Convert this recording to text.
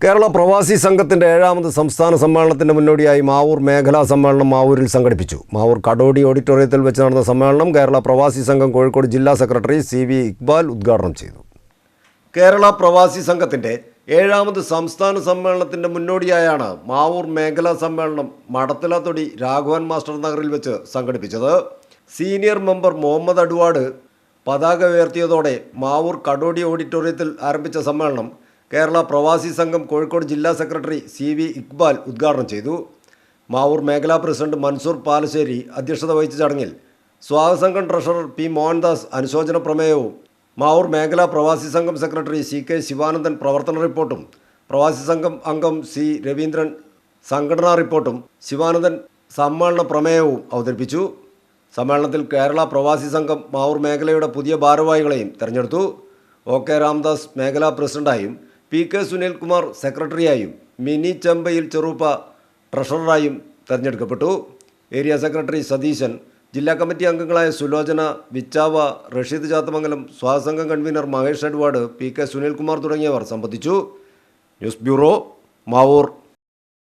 കേരള പ്രവാസി സംഘത്തിൻ്റെ 7ാമത് സംസ്ഥാന സമ്മേളനത്തിൻ്റെ മുന്നോടിയായി മാവൂർ മേഖലാ സമ്മേളനം മാവൂരിൽ സംഘടിപ്പിച്ചു. മാവൂർ കടോടി ഓഡിറ്റോറിയത്തിൽ വെച്ച് നടന്ന സമ്മേളനം കേരള പ്രവാസി സംഘം കോഴിക്കോട് ജില്ലാ സെക്രട്ടറി CV ഇക്ബാൽ ഉദ്ഘാടനം ചെയ്തു. കേരള പ്രവാസി സംഘത്തിൻ്റെ 7ാമത് സംസ്ഥാന സമ്മേളനത്തിൻ്റെ മുന്നോടിയായാണ് മാവൂർ മേഖലാ സമ്മേളനം മടത്തലത്തൊടി രാഘവൻ മാസ്റ്റർ നഗറിൽ വെച്ച് സംഘടിപ്പിച്ചത്. സീനിയർ മെമ്പർ മുഹമ്മദ് അഡ്വാഡ് പതാക ഉയർത്തിയതോടെ മാവൂർ കടോടി ഓഡിറ്റോറിയത്തിൽ ആരംഭിച്ച സമ്മേളനം കേരള പ്രവാസി സംഘം കോഴിക്കോട് ജില്ലാ സെക്രട്ടറി CV ഇക്ബാൽ ഉദ്ഘാടനം ചെയ്തു. മാവൂർ മേഖലാ പ്രസിഡന്റ് മൻസൂർ പാലശ്ശേരി അധ്യക്ഷത വഹിച്ച ചടങ്ങിൽ സ്വാഗത സംഘം ട്രഷറർ P മോഹൻദാസ് അനുശോചന പ്രമേയവും, മാവൂർ മേഖലാ പ്രവാസി സംഘം സെക്രട്ടറി CK ശിവാനന്ദൻ പ്രവർത്തന റിപ്പോർട്ടും, പ്രവാസി സംഘം അംഗം C രവീന്ദ്രൻ സംഘടനാ റിപ്പോർട്ടും, ശിവാനന്ദൻ സമ്മേളന പ്രമേയവും അവതരിപ്പിച്ചു. സമ്മേളനത്തിൽ കേരള പ്രവാസി സംഘം മാവൂർ മേഖലയുടെ പുതിയ ഭാരവാഹികളെയും തെരഞ്ഞെടുത്തു. OK രാംദാസ് മേഖലാ പ്രസിഡന്റായും, PK സുനിൽകുമാർ സെക്രട്ടറിയായും, മിനി ചെമ്പയിൽ ചെറുപ്പ ട്രഷററായും തെരഞ്ഞെടുക്കപ്പെട്ടു. ഏരിയ സെക്രട്ടറി സതീശൻ, ജില്ലാ കമ്മിറ്റി അംഗങ്ങളായ സുലോചന, വിച്ചാവ, റഷീദ് ചാത്തമംഗലം, സ്വാസംഘം കൺവീനർ മഹേഷ് അഡ്വാഡ്, PK സുനിൽകുമാർ തുടങ്ങിയവർ സംബന്ധിച്ചു. News bureau, Mavoor.